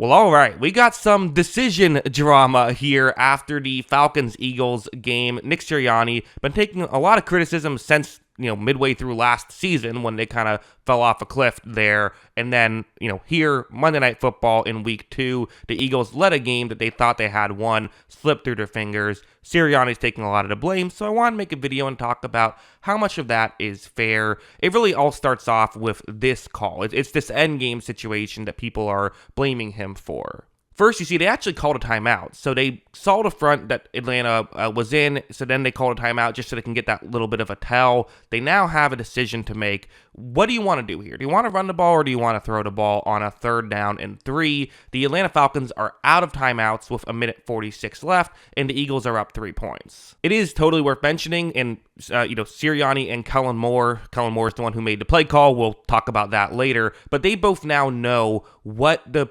Well, all right, we got some decision drama here after the Falcons-Eagles game. Nick Sirianni been taking a lot of criticism since, midway through last season when they kind of fell off a cliff there. And then, here, Monday Night Football in week 2, the Eagles led a game that they thought they had won, slipped through their fingers. Sirianni's taking a lot of the blame, so I want to make a video and talk about how much of that is fair. It really all starts off with this call. It's this endgame situation that people are blaming him for. First, you see, they actually called a timeout. So they saw the front that Atlanta was in, so then they called a timeout just so they can get that little bit of a tell. They now have a decision to make. What do you want to do here? Do you want to run the ball or do you want to throw the ball on a 3rd down and 3? The Atlanta Falcons are out of timeouts with 1:46 left, and the Eagles are up 3 points. It is totally worth mentioning, and Sirianni and Kellen Moore is the one who made the play call. We'll talk about that later, but they both now know what the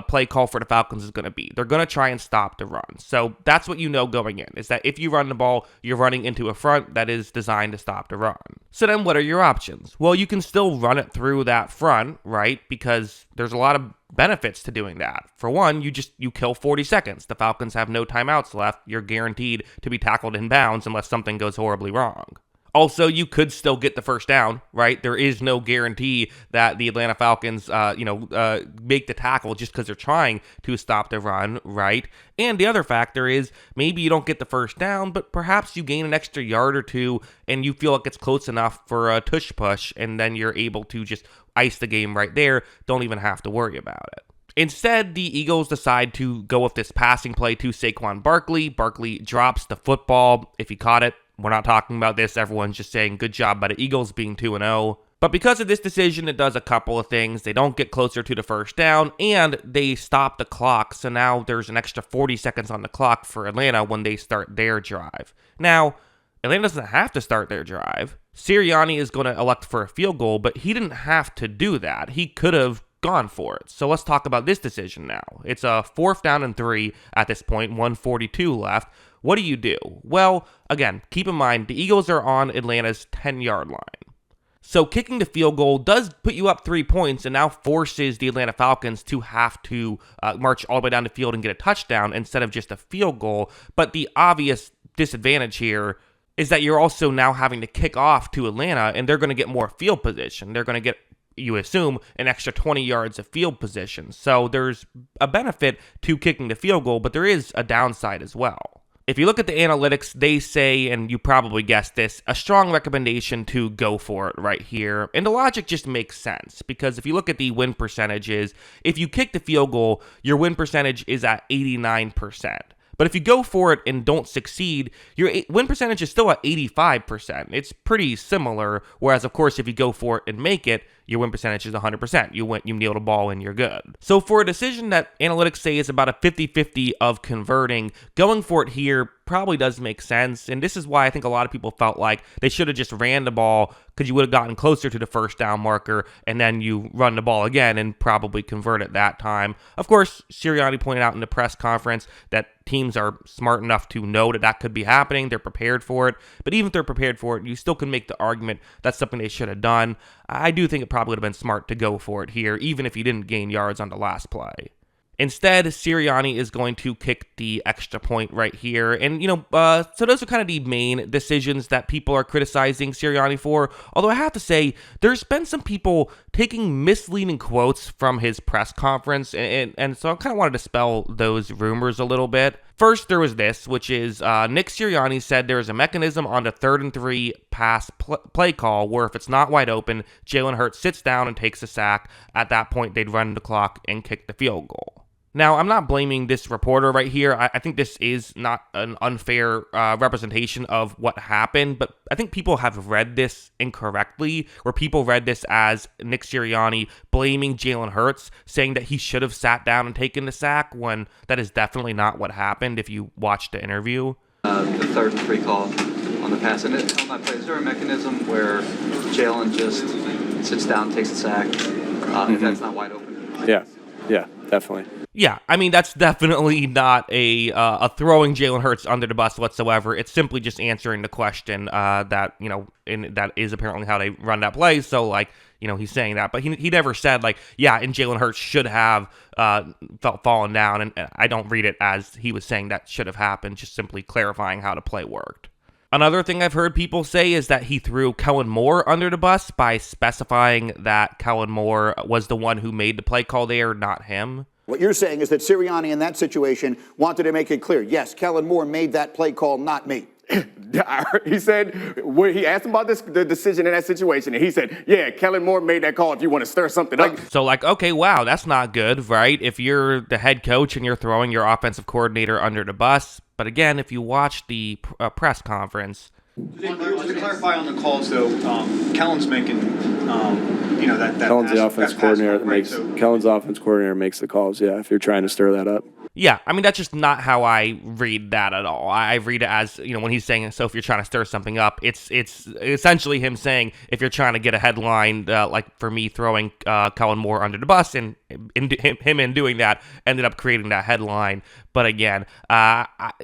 play call for the Falcons is going to be. They're going to try and stop the run. So that's what you know going in, is that if you run the ball, you're running into a front that is designed to stop the run. So then what are your options? Well, you can still run it through that front, right? Because there's a lot of benefits to doing that. For one, you kill 40 seconds. The Falcons have no timeouts left. You're guaranteed to be tackled in bounds unless something goes horribly wrong. Also, you could still get the first down, right? There is no guarantee that the Atlanta Falcons, make the tackle just because they're trying to stop the run, right? And the other factor is maybe you don't get the first down, but perhaps you gain an extra yard or two and you feel like it's close enough for a tush push, and then you're able to just ice the game right there. Don't even have to worry about it. Instead, the Eagles decide to go with this passing play to Saquon Barkley. Barkley drops the football. If he caught it, we're not talking about this. Everyone's just saying good job by the Eagles being 2-0. But because of this decision, it does a couple of things. They don't get closer to the first down, and they stop the clock. So now there's an extra 40 seconds on the clock for Atlanta when they start their drive. Now, Atlanta doesn't have to start their drive. Sirianni is going to elect for a field goal, but he didn't have to do that. He could have gone for it. So let's talk about this decision now. It's a 4th down and 3 at this point, 1:42 left. What do you do? Well, again, keep in mind, the Eagles are on Atlanta's 10-yard line. So kicking the field goal does put you up 3 points and now forces the Atlanta Falcons to have to march all the way down the field and get a touchdown instead of just a field goal. But the obvious disadvantage here is that you're also now having to kick off to Atlanta, and they're going to get more field position. They're going to get, you assume, an extra 20 yards of field position. So there's a benefit to kicking the field goal, but there is a downside as well. If you look at the analytics, they say, and you probably guessed this, a strong recommendation to go for it right here. And the logic just makes sense, because if you look at the win percentages, if you kick the field goal, your win percentage is at 89%. But if you go for it and don't succeed, your win percentage is still at 85%. It's pretty similar, whereas, of course, if you go for it and make it, your win percentage is 100%. You nail the ball and you're good. So for a decision that analytics say is about a 50-50 of converting, going for it here probably does make sense. And this is why I think a lot of people felt like they should have just ran the ball, because you would have gotten closer to the first down marker, and then you run the ball again and probably convert at that time. Of course, Sirianni pointed out in the press conference that teams are smart enough to know that that could be happening. They're prepared for it. But even if they're prepared for it, you still can make the argument that's something they should have done. I do think it probably would have been smart to go for it here, even if you didn't gain yards on the last play. Instead, Sirianni is going to kick the extra point right here. And, so those are kind of the main decisions that people are criticizing Sirianni for. Although I have to say, there's been some people taking misleading quotes from his press conference. And so I kind of wanted to dispel those rumors a little bit. First, there was this, which is Nick Sirianni said there is a mechanism on the 3rd and 3 pass play call where if it's not wide open, Jalen Hurts sits down and takes a sack. At that point, they'd run the clock and kick the field goal. Now, I'm not blaming this reporter right here. I think this is not an unfair representation of what happened, but I think people have read this incorrectly, where people read this as Nick Sirianni blaming Jalen Hurts, saying that he should have sat down and taken the sack, when that is definitely not what happened if you watched the interview. The 3rd and 3 call on the pass, and on that play, is there a mechanism where Jalen just sits down, takes a sack, if that's not wide open? Yeah. definitely. Yeah, I mean, that's definitely not a throwing Jalen Hurts under the bus whatsoever. It's simply just answering the question that, and that is apparently how they run that play. So, like, he's saying that. But he never said, like, yeah, and Jalen Hurts should have fallen down. And I don't read it as he was saying that should have happened, just simply clarifying how the play worked. Another thing I've heard people say is that he threw Kellen Moore under the bus by specifying that Kellen Moore was the one who made the play call there, not him. What you're saying is that Sirianni in that situation wanted to make it clear, yes, Kellen Moore made that play call, not me. He said, he asked him about the decision in that situation, and he said, yeah, Kellen Moore made that call if you want to stir something up. So, like, okay, wow, that's not good, right? If you're the head coach and you're throwing your offensive coordinator under the bus. But again, if you watch the press conference... Just to clarify on the calls, though, Kellen's making, that Kellen's the offense coordinator that right? makes Kellen's offense coordinator makes the calls. Yeah, if you're trying to stir that up. Yeah, I mean, that's just not how I read that at all. I read it as, when he's saying, so if you're trying to stir something up, it's essentially him saying, if you're trying to get a headline, like for me throwing Kellen Moore under the bus, and him in doing that ended up creating that headline. But again,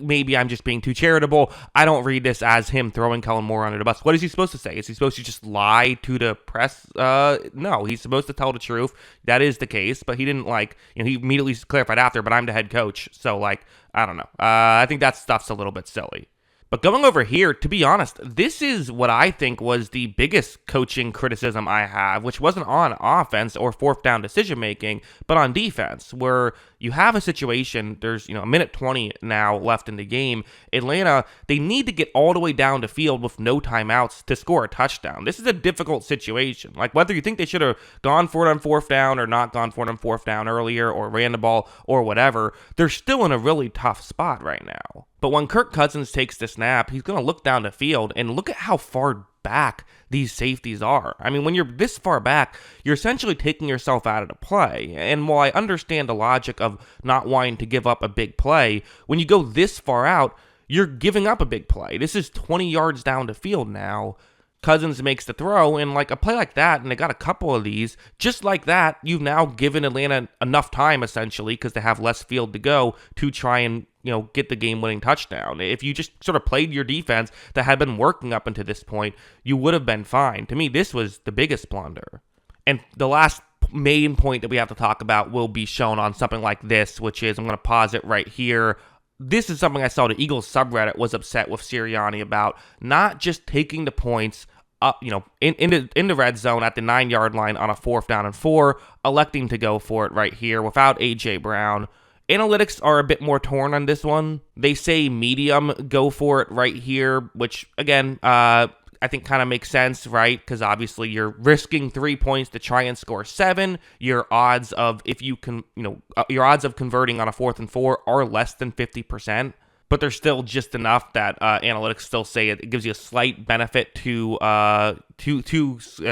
maybe I'm just being too charitable. I don't read this as him throwing Kellen Moore under the bus. What is he supposed to say? Is he supposed to just lie to the press? No, he's supposed to tell the truth. That is the case, but he didn't he immediately clarified after, but I'm the head coach. So I don't know. I think that stuff's a little bit silly. But going over here, to be honest, this is what I think was the biggest coaching criticism I have, which wasn't on offense or fourth down decision making, but on defense, where you have a situation, there's, a minute 20 now left in the game. Atlanta, they need to get all the way down the field with no timeouts to score a touchdown. This is a difficult situation. Like, whether you think they should have gone for it on fourth down or not gone for it on fourth down earlier or ran the ball or whatever, they're still in a really tough spot right now. But when Kirk Cousins takes the snap, he's going to look down the field and look at how far back these safeties are. I mean, when you're this far back, you're essentially taking yourself out of the play. And while I understand the logic of not wanting to give up a big play, when you go this far out, you're giving up a big play. This is 20 yards down the field now. Cousins makes the throw, and a play like that, and they got a couple of these, just like that, you've now given Atlanta enough time, essentially, because they have less field to go to try and, get the game-winning touchdown. If you just sort of played your defense that had been working up until this point, you would have been fine. To me, this was the biggest blunder. And the last main point that we have to talk about will be shown on something like this, which is, I'm going to pause it right here. This is something I saw the Eagles subreddit was upset with Sirianni about, not just taking the points up, in the red zone at the 9-yard line on a 4th down and 4, electing to go for it right here without A.J. Brown. Analytics are a bit more torn on this one. They say medium, go for it right here, which, again, I think kind of makes sense, right? Because obviously you're risking 3 points to try and score 7. Your odds of your odds of converting on a 4th and 4 are less than 50%. But there's still just enough that analytics still say it gives you a slight benefit to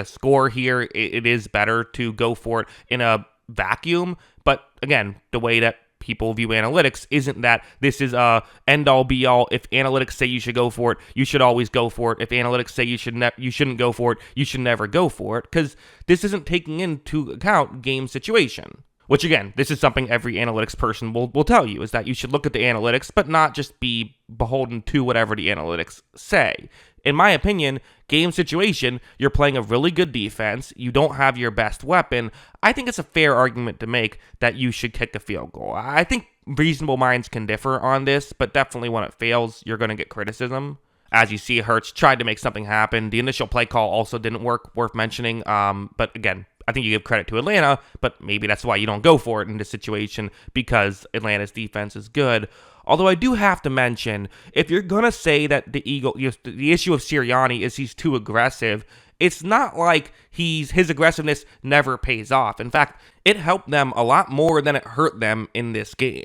score here. It is better to go for it in a vacuum. But again, the way that people view analytics isn't that this is a end-all be-all. If analytics say you should go for it, you should always go for it. If analytics say you shouldn't go for it, you should never go for it, because this isn't taking into account game situation. Which, again, this is something every analytics person will tell you, is that you should look at the analytics, but not just be beholden to whatever the analytics say. In my opinion, game situation, you're playing a really good defense, you don't have your best weapon. I think it's a fair argument to make that you should kick a field goal. I think reasonable minds can differ on this, but definitely when it fails, you're going to get criticism. As you see, Hurts tried to make something happen. The initial play call also didn't work, worth mentioning. But again, I think you give credit to Atlanta, but maybe that's why you don't go for it in this situation, because Atlanta's defense is good. Although I do have to mention, if you're going to say that the issue of Sirianni is he's too aggressive, it's not like his aggressiveness never pays off. In fact, it helped them a lot more than it hurt them in this game.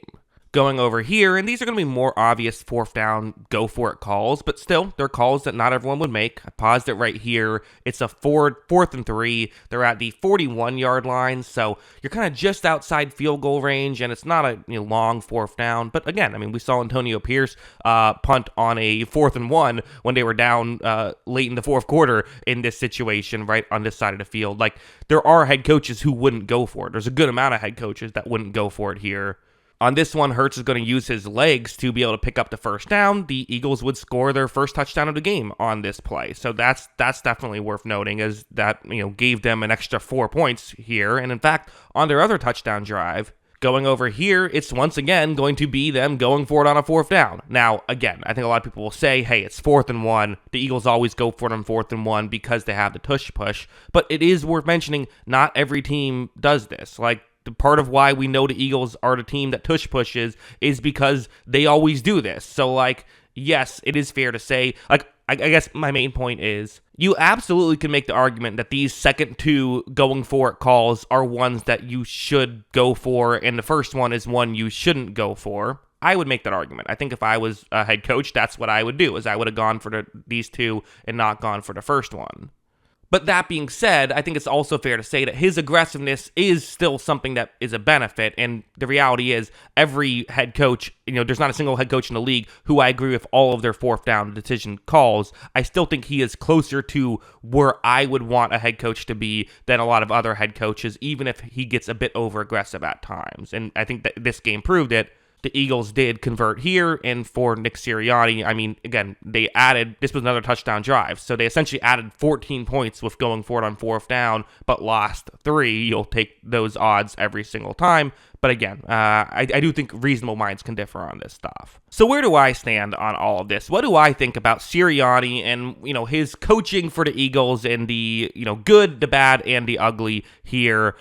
Going over here, and these are going to be more obvious fourth down, go for it calls, but still, they're calls that not everyone would make. I paused it right here. It's a fourth and 3. They're at the 41-yard line, so you're kind of just outside field goal range, and it's not a long fourth down. But again, I mean, we saw Antonio Pierce punt on a 4th and 1 when they were down late in the fourth quarter in this situation, right on this side of the field. Like, there are head coaches who wouldn't go for it. There's a good amount of head coaches that wouldn't go for it here. On this one, Hurts is going to use his legs to be able to pick up the first down. The Eagles would score their first touchdown of the game on this play. So that's definitely worth noting, as that gave them an extra 4 points here. And in fact, on their other touchdown drive, going over here, it's once again going to be them going for it on a fourth down. Now, again, I think a lot of people will say, hey, it's 4th and 1. The Eagles always go for it on 4th and 1 because they have the tush push. But it is worth mentioning, not every team does this. Like, the part of why we know the Eagles are the team that tush pushes is because they always do this. So, like, yes, it is fair to say, like, I guess my main point is you absolutely can make the argument that these second 2 going for it calls are ones that you should go for, and the first one is one you shouldn't go for. I would make that argument. I think if I was a head coach, that's what I would do, is I would have gone for these 2 and not gone for the first one. But that being said, I think it's also fair to say that his aggressiveness is still something that is a benefit. And the reality is, every head coach, there's not a single head coach in the league who I agree with all of their fourth down decision calls. I still think he is closer to where I would want a head coach to be than a lot of other head coaches, even if he gets a bit over aggressive at times. And I think that this game proved it. The Eagles did convert here, and for Nick Sirianni, I mean, again, this was another touchdown drive, so they essentially added 14 points with going for it on fourth down, but lost 3. You'll take those odds every single time, but again, I do think reasonable minds can differ on this stuff. So where do I stand on all of this? What do I think about Sirianni and, his coaching for the Eagles and the, good, the bad, and the ugly here?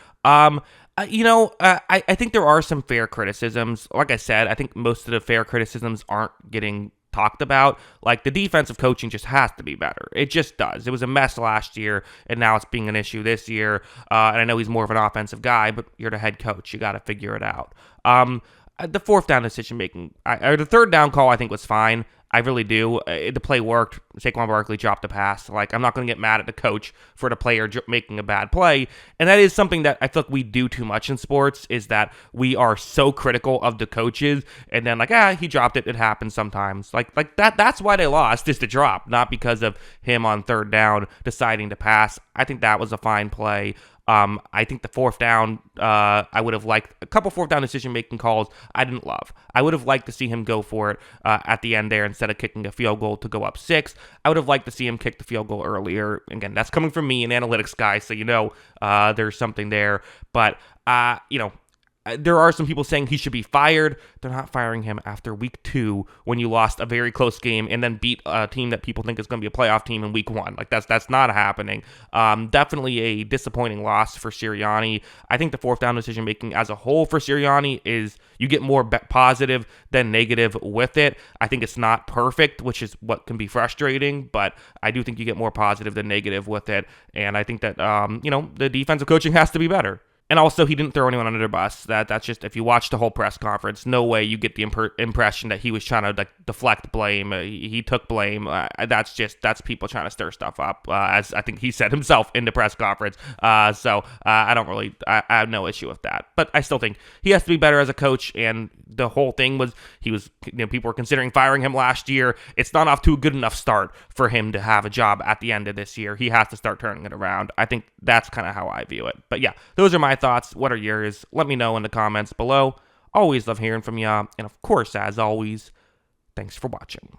I think there are some fair criticisms. Like I said, I think most of the fair criticisms aren't getting talked about. Like, the defensive coaching just has to be better. It just does. It was a mess last year, and now it's being an issue this year. And I know he's more of an offensive guy, but you're the head coach. You got to figure it out. The fourth down decision making, or the third down call, I think was fine. I really do. The play worked. Saquon Barkley dropped the pass. Like, I'm not going to get mad at the coach for the player making a bad play. And that is something that I feel like we do too much in sports, is that we are so critical of the coaches. And then, like, he dropped it. It happens sometimes. Like that. That's why they lost, is the drop, not because of him on third down deciding to pass. I think that was a fine play. I think the fourth down, I would have liked a couple fourth down decision-making calls I didn't love. I would have liked to see him go for it at the end there instead of kicking a field goal to go up 6. I would have liked to see him kick the field goal earlier. Again, that's coming from me, an analytics guy, so there's something there. But, there are some people saying he should be fired. They're not firing him after week 2 when you lost a very close game and then beat a team that people think is going to be a playoff team in week 1. Like, that's not happening. Definitely a disappointing loss for Sirianni. I think the fourth down decision making as a whole for Sirianni is you get more positive than negative with it. I think it's not perfect, which is what can be frustrating, but I do think you get more positive than negative with it. And I think that, the defensive coaching has to be better. And also, he didn't throw anyone under the bus. That's just, if you watch the whole press conference, no way you get the impression that he was trying to deflect blame. He took blame. That's people trying to stir stuff up, as I think he said himself in the press conference. So I have no issue with that. But I still think he has to be better as a coach. And the whole thing was, people were considering firing him last year. It's not off to a good enough start for him to have a job at the end of this year. He has to start turning it around. I think that's kind of how I view it. But yeah, those are my thoughts. What are yours? Let me know in the comments below. Always love hearing from you. And of course, as always, thanks for watching.